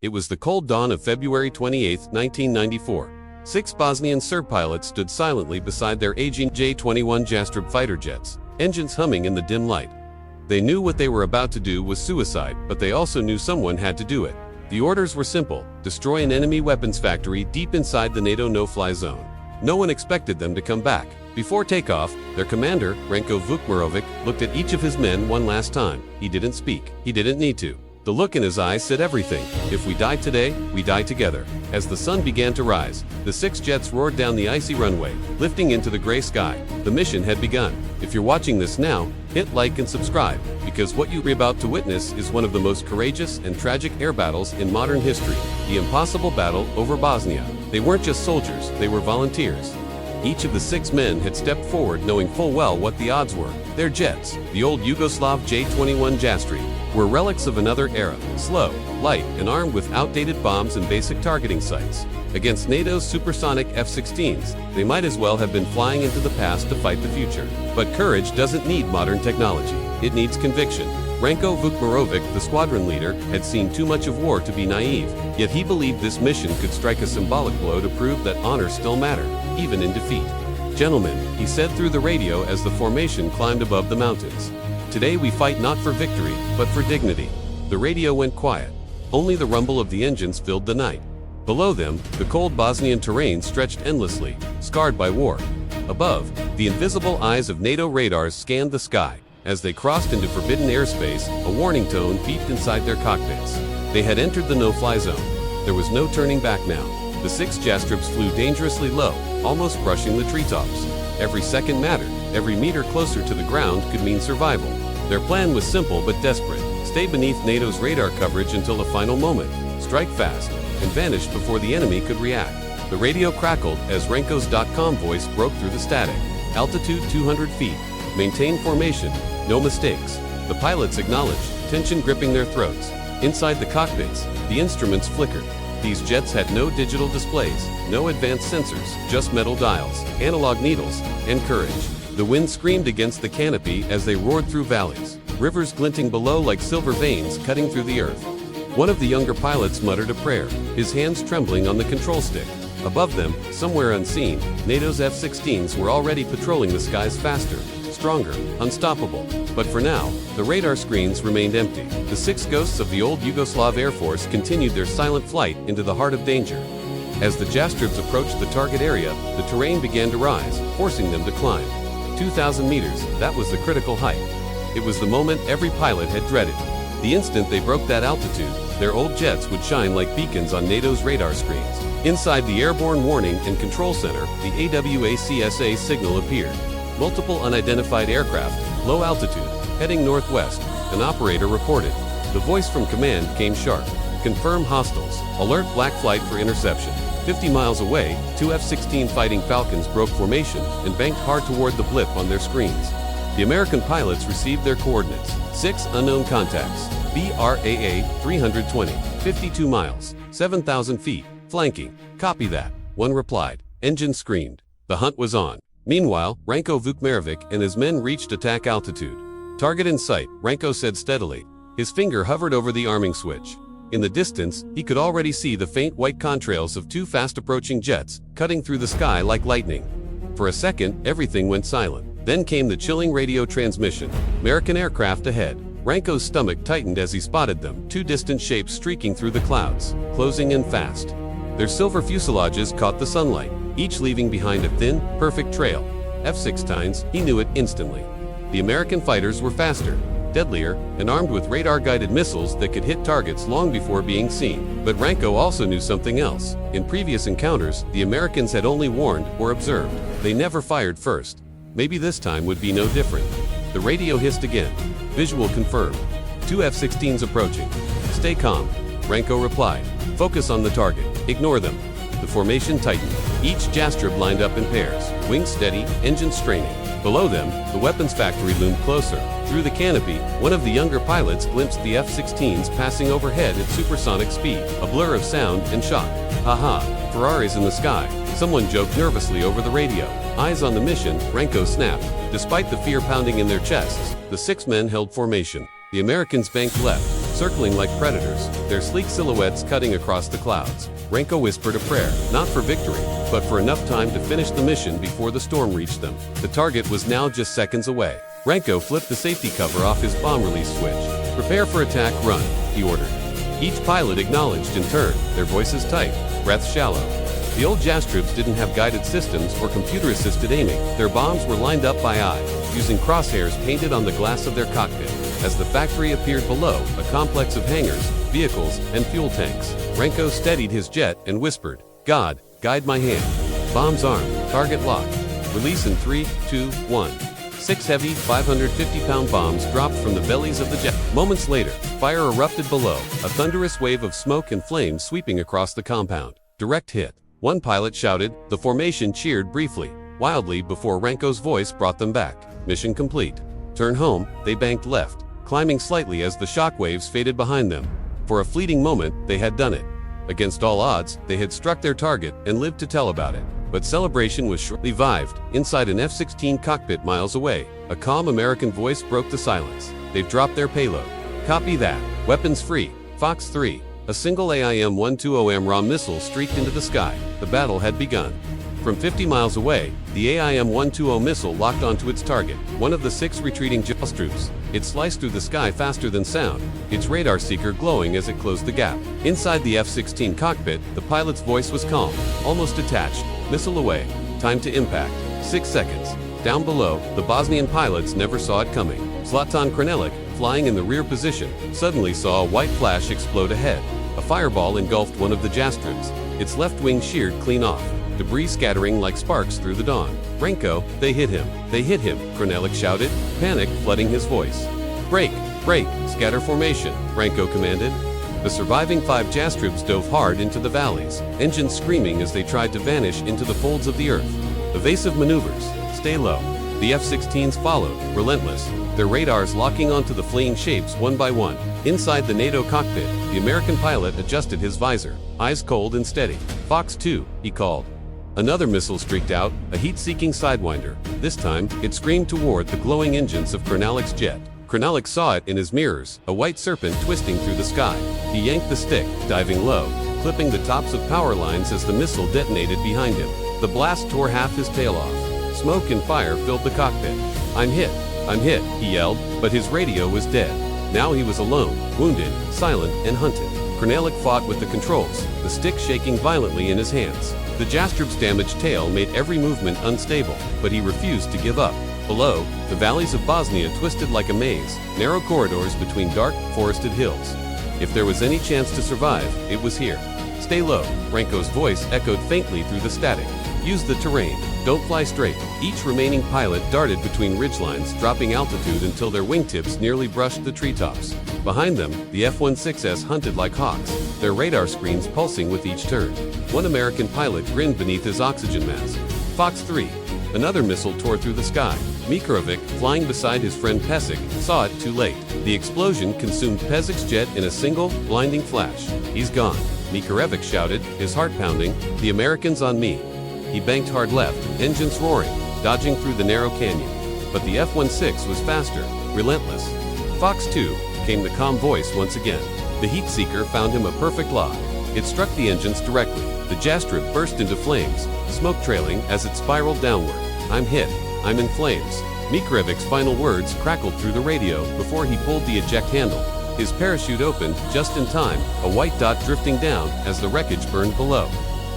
It was the cold dawn of February 28, 1994. 6 Bosnian Serb pilots stood silently beside their aging J-21 Jastreb fighter jets, engines humming in the dim light. They knew what they were about to do was suicide, but they also knew someone had to do it. The orders were simple: destroy an enemy weapons factory deep inside the NATO no-fly zone. No one expected them to come back. Before takeoff, their commander, Ranko Vukmirovic, looked at each of his men one last time. He didn't speak. He didn't need to. The look in his eyes said everything. If we die today, we die together. As the sun began to rise, the 6 jets roared down the icy runway, lifting into the gray sky. The mission had begun. If you're watching this now, hit like and subscribe, because what you're about to witness is one of the most courageous and tragic air battles in modern history, the impossible battle over Bosnia. They weren't just soldiers, they were volunteers. Each of the 6 men had stepped forward knowing full well what the odds were. Their jets, the old Yugoslav J-21 Jastreb, were relics of another era, slow, light, and armed with outdated bombs and basic targeting sights. Against NATO's supersonic F-16s, they might as well have been flying into the past to fight the future. But courage doesn't need modern technology. It needs conviction. Ranko Vukmirovic, the squadron leader, had seen too much of war to be naive, yet he believed this mission could strike a symbolic blow to prove that honor still mattered, even in defeat. "Gentlemen," he said through the radio as the formation climbed above the mountains, "today we fight not for victory, but for dignity." The radio went quiet. Only the rumble of the engines filled the night. Below them, the cold Bosnian terrain stretched endlessly, scarred by war. Above, the invisible eyes of NATO radars scanned the sky. As they crossed into forbidden airspace, a warning tone beeped inside their cockpits. They had entered the no-fly zone. There was no turning back now. The 6 Jastrebs flew dangerously low, almost brushing the treetops. Every second mattered. Every meter closer to the ground could mean survival. Their plan was simple but desperate. Stay beneath NATO's radar coverage until the final moment, strike fast, and vanish before the enemy could react. The radio crackled as Ranko's .com voice broke through the static. Altitude 200 feet. Maintain formation. No mistakes. The pilots acknowledged, tension gripping their throats. Inside the cockpits, the instruments flickered. These jets had no digital displays, no advanced sensors, just metal dials, analog needles, and courage. The wind screamed against the canopy as they roared through valleys, rivers glinting below like silver veins cutting through the earth. One of the younger pilots muttered a prayer, his hands trembling on the control stick. Above them, somewhere unseen, NATO's F-16s were already patrolling the skies faster, stronger, unstoppable. But for now, the radar screens remained empty. The 6 ghosts of the old Yugoslav Air Force continued their silent flight into the heart of danger. As the Jastrebs approached the target area, the terrain began to rise, forcing them to climb. 2,000 meters, that was the critical height. It was the moment every pilot had dreaded. The instant they broke that altitude, their old jets would shine like beacons on NATO's radar screens. Inside the Airborne Warning and Control Center, the AWACSA signal appeared. Multiple unidentified aircraft, low altitude, heading northwest, an operator reported. The voice from command came sharp. Confirm hostiles. Alert black flight for interception. 50 miles away, 2 F-16 Fighting Falcons broke formation and banked hard toward the blip on their screens. The American pilots received their coordinates. 6 unknown contacts. BRAA 320, 52 miles, 7,000 feet, flanking. Copy that. One replied. Engine screamed. The hunt was on. Meanwhile, Ranko Vukmirovic and his men reached attack altitude. Target in sight, Ranko said steadily. His finger hovered over the arming switch. In the distance, he could already see the faint white contrails of 2 fast-approaching jets, cutting through the sky like lightning. For a second, everything went silent. Then came the chilling radio transmission. American aircraft ahead. Ranko's stomach tightened as he spotted them, 2 distant shapes streaking through the clouds, closing in fast. Their silver fuselages caught the sunlight, each leaving behind a thin, perfect trail. F-16s, he knew it instantly. The American fighters were faster, deadlier, and armed with radar-guided missiles that could hit targets long before being seen. But Ranko also knew something else. In previous encounters, the Americans had only warned or observed. They never fired first. Maybe this time would be no different. The radio hissed again. Visual confirmed. 2 F-16s approaching. Stay calm, Ranko replied. Focus on the target. Ignore them. The formation tightened. Each Jastreb lined up in pairs, wings steady, engines straining. Below them, the weapons factory loomed closer. Through the canopy, one of the younger pilots glimpsed the F-16s passing overhead at supersonic speed, a blur of sound and shock. "Haha, Ferraris in the sky," someone joked nervously over the radio. Eyes on the mission, Ranko snapped. Despite the fear pounding in their chests, the 6 men held formation. The Americans banked left, circling like predators, their sleek silhouettes cutting across the clouds. Renko whispered a prayer, not for victory, but for enough time to finish the mission before the storm reached them. The target was now just seconds away. Renko flipped the safety cover off his bomb release switch. "Prepare for attack, run," he ordered. Each pilot acknowledged in turn, their voices tight, breaths shallow. The old Jastrubs didn't have guided systems or computer-assisted aiming. Their bombs were lined up by eye, using crosshairs painted on the glass of their cockpit. As the factory appeared below, a complex of hangars, vehicles, and fuel tanks, Renko steadied his jet and whispered, "God, guide my hand. Bombs armed, target locked. Release in 3, 2, 1. 6 heavy, 550-pound bombs dropped from the bellies of the jet. Moments later, fire erupted below, a thunderous wave of smoke and flames sweeping across the compound. Direct hit. One pilot shouted, the formation cheered briefly, wildly before Renko's voice brought them back. Mission complete. Turn home, they banked left, climbing slightly as the shockwaves faded behind them. For a fleeting moment, they had done it. Against all odds, they had struck their target and lived to tell about it. But celebration was shortly revived. Inside an F-16 cockpit miles away, a calm American voice broke the silence. They've dropped their payload. Copy that. Weapons free. Fox 3. A single AIM-120M ROM missile streaked into the sky. The battle had begun. From 50 miles away, the AIM-120 missile locked onto its target, one of the 6 retreating Jastrubs. It sliced through the sky faster than sound, its radar seeker glowing as it closed the gap. Inside the F-16 cockpit, the pilot's voice was calm, almost detached. Missile away. Time to impact. 6 seconds. Down below, the Bosnian pilots never saw it coming. Zlatan Krnelic, flying in the rear position, suddenly saw a white flash explode ahead. A fireball engulfed one of the Jastrubs. Its left wing sheared clean off, debris scattering like sparks through the dawn. Renko, they hit him. They hit him, Krnelic shouted, panic flooding his voice. Break, break, scatter formation, Renko commanded. The surviving 5 Jastrubs dove hard into the valleys, engines screaming as they tried to vanish into the folds of the earth. Evasive maneuvers. Stay low. The F-16s followed, relentless, their radars locking onto the fleeing shapes one by one. Inside the NATO cockpit, the American pilot adjusted his visor, eyes cold and steady. Fox 2, he called. Another missile streaked out, a heat-seeking sidewinder. This time, it screamed toward the glowing engines of Krnelic's jet. Krnelic saw it in his mirrors, a white serpent twisting through the sky. He yanked the stick, diving low, clipping the tops of power lines as the missile detonated behind him. The blast tore half his tail off. Smoke and fire filled the cockpit. I'm hit, he yelled, but his radio was dead. Now he was alone, wounded, silent, and hunted. Krnelic fought with the controls, the stick shaking violently in his hands. The Jastrub's damaged tail made every movement unstable, but he refused to give up. Below, the valleys of Bosnia twisted like a maze, narrow corridors between dark, forested hills. If there was any chance to survive, it was here. Stay low, Renko's voice echoed faintly through the static. Use the terrain. Don't fly straight. Each remaining pilot darted between ridgelines, dropping altitude until their wingtips nearly brushed the treetops. Behind them, the F-16s hunted like hawks, their radar screens pulsing with each turn. One American pilot grinned beneath his oxygen mask. Fox 3. Another missile tore through the sky. Mitrovic, flying beside his friend Pesic, saw it too late. The explosion consumed Pesic's jet in a single, blinding flash. He's gone, Mitrovic shouted, his heart pounding. The Americans on me. He banked hard left, engines roaring, dodging through the narrow canyon. But the F-16 was faster, relentless. Fox 2, came the calm voice once again. The heat seeker found him a perfect lock. It struck the engines directly. The Jastrub burst into flames, smoke trailing as it spiraled downward. I'm hit. I'm in flames. Mikrevic's final words crackled through the radio before he pulled the eject handle. His parachute opened just in time, a white dot drifting down as the wreckage burned below.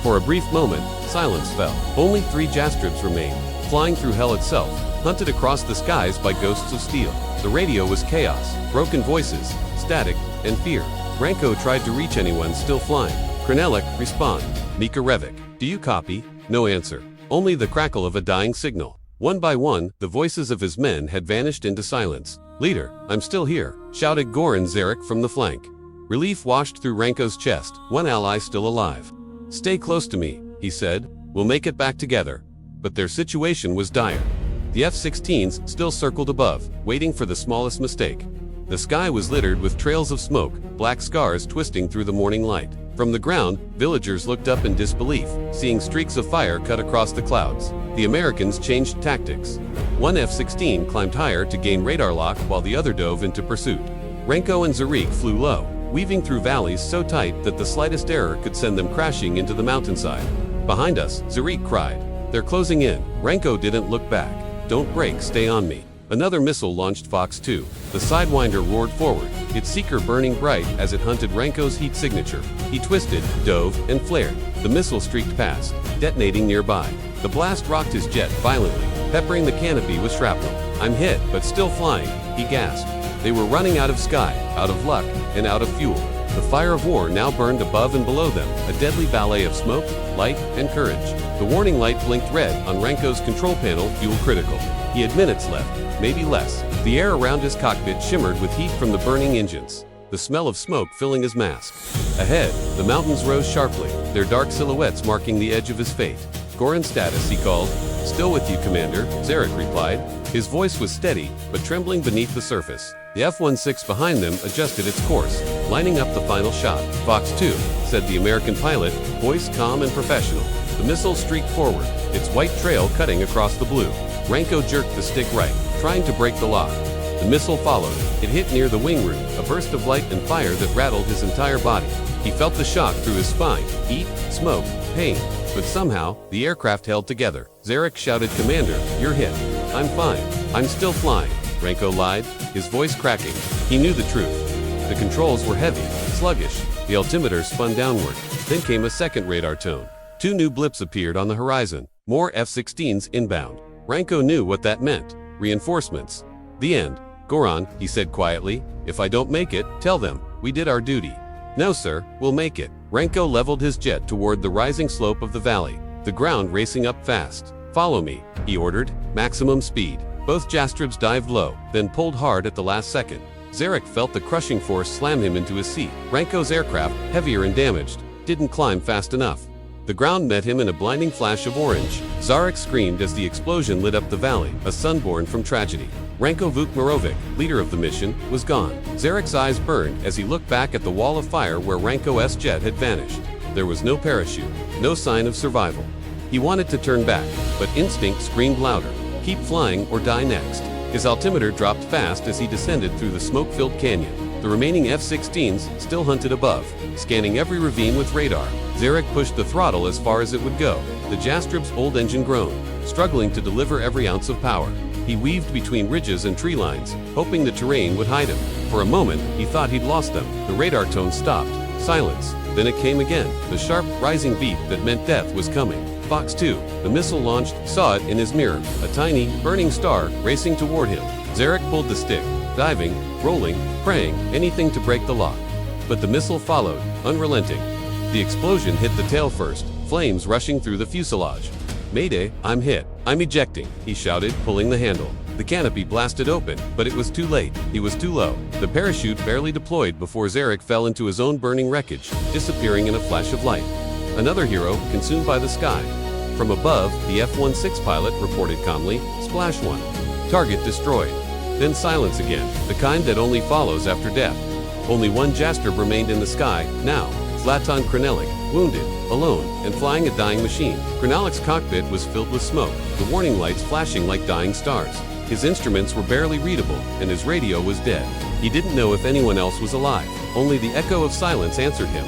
For a brief moment, silence fell. Only 3 Jastrubs remained, flying through hell itself, hunted across the skies by ghosts of steel. The radio was chaos, broken voices, static, and fear. Renko tried to reach anyone still flying. Krnelic, respond. Mitrovic, do you copy? No answer. Only the crackle of a dying signal. One by one, the voices of his men had vanished into silence. Leader, I'm still here, shouted Goran Zarek from the flank. Relief washed through Renko's chest, one ally still alive. Stay close to me, he said. We'll make it back together. But their situation was dire. The F-16s still circled above, waiting for the smallest mistake. The sky was littered with trails of smoke, black scars twisting through the morning light. From the ground, villagers looked up in disbelief, seeing streaks of fire cut across the clouds. The Americans changed tactics. One F-16 climbed higher to gain radar lock while the other dove into pursuit. Renko and Zarek flew low, weaving through valleys so tight that the slightest error could send them crashing into the mountainside. "Behind us," Zarek cried. "They're closing in." Renko didn't look back. "Don't break, stay on me." Another missile launched Fox 2. The Sidewinder roared forward, its seeker burning bright as it hunted Renko's heat signature. He twisted, dove, and flared. The missile streaked past, detonating nearby. The blast rocked his jet violently, peppering the canopy with shrapnel. "I'm hit, but still flying," he gasped. They were running out of sky, out of luck, and out of fuel. The fire of war now burned above and below them, a deadly ballet of smoke, light, and courage. The warning light blinked red on Renko's control panel, fuel critical. He had minutes left, maybe less. The air around his cockpit shimmered with heat from the burning engines, the smell of smoke filling his mask. Ahead, the mountains rose sharply, their dark silhouettes marking the edge of his fate. "Goran status," he called. "Still with you, Commander," Zarek replied. His voice was steady, but trembling beneath the surface. The F-16 behind them adjusted its course, lining up the final shot. "Fox 2, said the American pilot, voice calm and professional. The missile streaked forward, its white trail cutting across the blue. Renko jerked the stick right, trying to break the lock. The missile followed. It hit near the wing root, a burst of light and fire that rattled his entire body. He felt the shock through his spine, heat, smoke, pain. But somehow, the aircraft held together. Zarek shouted, "Commander, you're hit." "I'm fine. I'm still flying," Renko lied, his voice cracking. He knew the truth. The controls were heavy, sluggish. The altimeter spun downward. Then came a second radar tone. 2 new blips appeared on the horizon. More F-16s inbound. Renko knew what that meant. Reinforcements. "The end. Goran," he said quietly. "If I don't make it, tell them. We did our duty." "No, sir, we'll make it." Renko leveled his jet toward the rising slope of the valley, the ground racing up fast. "Follow me," he ordered. Maximum speed. Both Jastribs dived low, then pulled hard at the last second. Zarek felt the crushing force slam him into his seat. Renko's aircraft, heavier and damaged, didn't climb fast enough. The ground met him in a blinding flash of orange. Zarek screamed as the explosion lit up the valley, a son born from tragedy. Renko Vukmirovic, leader of the mission, was gone. Zarek's eyes burned as he looked back at the wall of fire where Renko's jet had vanished. There was no parachute, no sign of survival. He wanted to turn back, but instinct screamed louder. Keep flying or die next. His altimeter dropped fast as he descended through the smoke-filled canyon. The remaining F-16s still hunted above, scanning every ravine with radar. Zarek pushed the throttle as far as it would go. The Jastrib's old engine groaned, struggling to deliver every ounce of power. He weaved between ridges and tree lines, hoping the terrain would hide him. For a moment, he thought he'd lost them. The radar tone stopped. Silence. Then it came again, the sharp, rising beat that meant death was coming. Fox 2, the missile launched, saw it in his mirror, a tiny, burning star racing toward him. Zarek pulled the stick, diving, rolling, praying, anything to break the lock. But the missile followed, unrelenting. The explosion hit the tail first, flames rushing through the fuselage. "Mayday, I'm hit. I'm ejecting," he shouted, pulling the handle. The canopy blasted open, but it was too late. He was too low. The parachute barely deployed before Zarek fell into his own burning wreckage, disappearing in a flash of light. Another hero consumed by the sky. From above, the F-16 pilot reported calmly, "Splash 1. Target destroyed." Then silence again, the kind that only follows after death. Only one Jastrib remained in the sky, now. Zlatan Krnelik, wounded, alone, and flying a dying machine. Krnelik's cockpit was filled with smoke, the warning lights flashing like dying stars. His instruments were barely readable, and his radio was dead. He didn't know if anyone else was alive. Only the echo of silence answered him.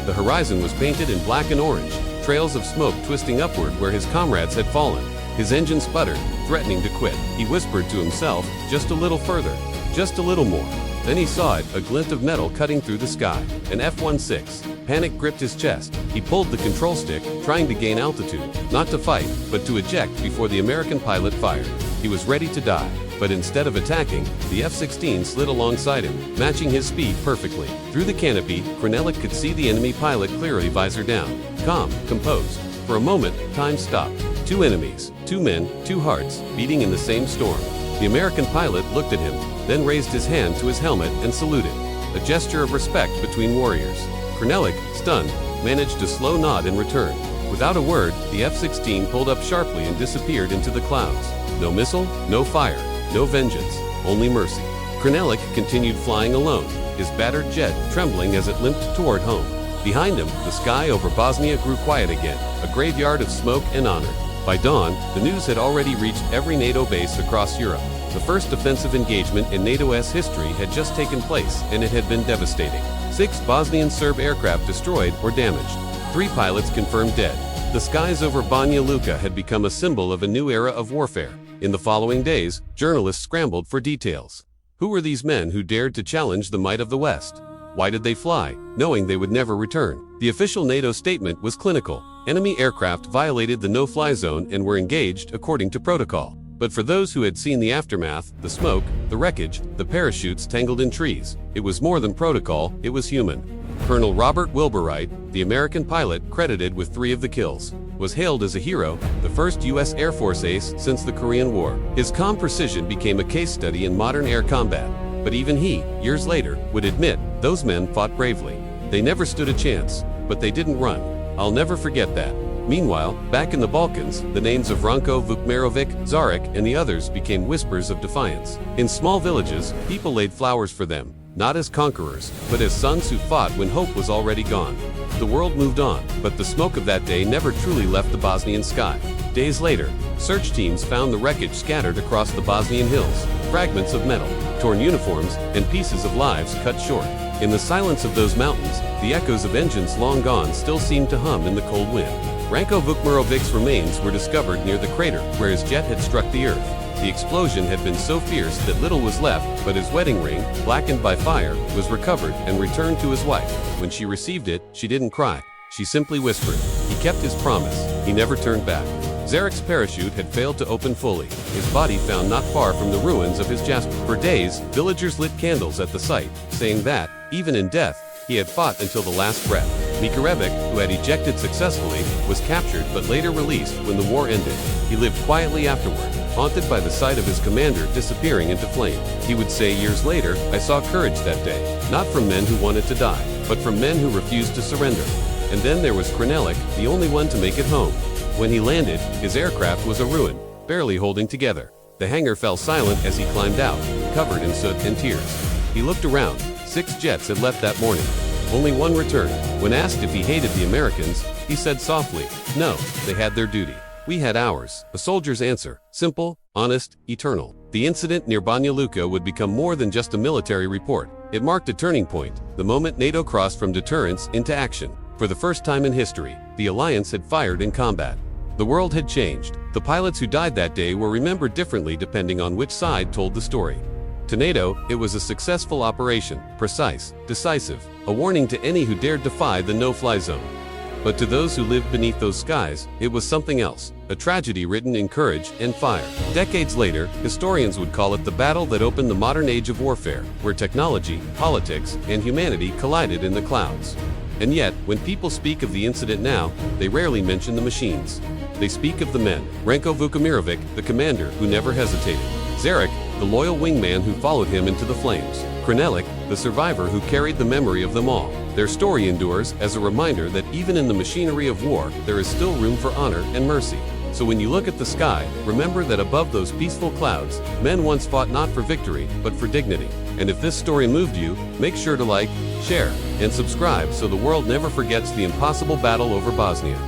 The horizon was painted in black and orange, trails of smoke twisting upward where his comrades had fallen. His engine sputtered, threatening to quit. He whispered to himself, "Just a little further, just a little more." Then he saw it, a glint of metal cutting through the sky. An F-16. Panic gripped his chest. He pulled the control stick, trying to gain altitude, not to fight, but to eject before the American pilot fired. He was ready to die, but instead of attacking, the F-16 slid alongside him, matching his speed perfectly. Through the canopy, Krnelik could see the enemy pilot clearly, visor down, calm, composed. For a moment, time stopped. 2 enemies, 2 men, 2 hearts, beating in the same storm. The American pilot looked at him, then raised his hand to his helmet and saluted, a gesture of respect between warriors. Krnelik, stunned, managed a slow nod in return. Without a word, the F-16 pulled up sharply and disappeared into the clouds. No missile, no fire, no vengeance, only mercy. Krnelik continued flying alone, his battered jet trembling as it limped toward home. Behind him, the sky over Bosnia grew quiet again, a graveyard of smoke and honor. By dawn, the news had already reached every NATO base across Europe. The first offensive engagement in NATO's history had just taken place, and it had been devastating. 6 Bosnian Serb aircraft destroyed or damaged. 3 pilots confirmed dead. The skies over Banja Luka had become a symbol of a new era of warfare. In the following days, journalists scrambled for details. Who were these men who dared to challenge the might of the West? Why did they fly, knowing they would never return? The official NATO statement was clinical. Enemy aircraft violated the no-fly zone and were engaged according to protocol. But for those who had seen the aftermath, the smoke, the wreckage, the parachutes tangled in trees, it was more than protocol, it was human. Colonel Robert Wilburite, the American pilot credited with 3 of the kills, was hailed as a hero, the first U.S. Air Force ace since the Korean War. His calm precision became a case study in modern air combat. But even he, years later, would admit, those men fought bravely. They never stood a chance, but they didn't run. I'll never forget that. Meanwhile, back in the Balkans, the names of Ranko Vukmirovic, Zarek, and the others became whispers of defiance. In small villages, people laid flowers for them, not as conquerors, but as sons who fought when hope was already gone. The world moved on, but the smoke of that day never truly left the Bosnian sky. Days later, search teams found the wreckage scattered across the Bosnian hills, fragments of metal, torn uniforms, and pieces of lives cut short. In the silence of those mountains, the echoes of engines long gone still seemed to hum in the cold wind. Ranko Vukmirovic's remains were discovered near the crater where his jet had struck the earth. The explosion had been so fierce that little was left, but his wedding ring, blackened by fire, was recovered and returned to his wife. When she received it, she didn't cry. She simply whispered. He kept his promise. He never turned back. Zarek's parachute had failed to open fully, his body found not far from the ruins of his jasper. For days, villagers lit candles at the site, saying that, even in death, he had fought until the last breath. Mikarevic, who had ejected successfully, was captured but later released when the war ended. He lived quietly afterward, haunted by the sight of his commander disappearing into flame. He would say years later, "I saw courage that day, not from men who wanted to die, but from men who refused to surrender." And then there was Krnelik, the only one to make it home. When he landed, his aircraft was a ruin, barely holding together. The hangar fell silent as he climbed out, covered in soot and tears. He looked around. 6 jets had left that morning. Only one returned. When asked if he hated the Americans, he said softly, "No, they had their duty. We had ours." A soldier's answer, simple, honest, eternal. The incident near Banja Luka would become more than just a military report. It marked a turning point, the moment NATO crossed from deterrence into action. For the first time in history, the alliance had fired in combat. The world had changed. The pilots who died that day were remembered differently depending on which side told the story. To NATO, it was a successful operation, precise, decisive, a warning to any who dared defy the no-fly zone. But to those who lived beneath those skies, it was something else, a tragedy written in courage and fire. Decades later, historians would call it the battle that opened the modern age of warfare, where technology, politics, and humanity collided in the clouds. And yet, when people speak of the incident now, they rarely mention the machines. They speak of the men. Ranko Vukmirovic, the commander who never hesitated. Zarek, the loyal wingman who followed him into the flames. Krnelik, the survivor who carried the memory of them all. Their story endures as a reminder that even in the machinery of war, there is still room for honor and mercy. So when you look at the sky, remember that above those peaceful clouds, men once fought not for victory, but for dignity. And if this story moved you, make sure to like, share, and subscribe so the world never forgets the impossible battle over Bosnia.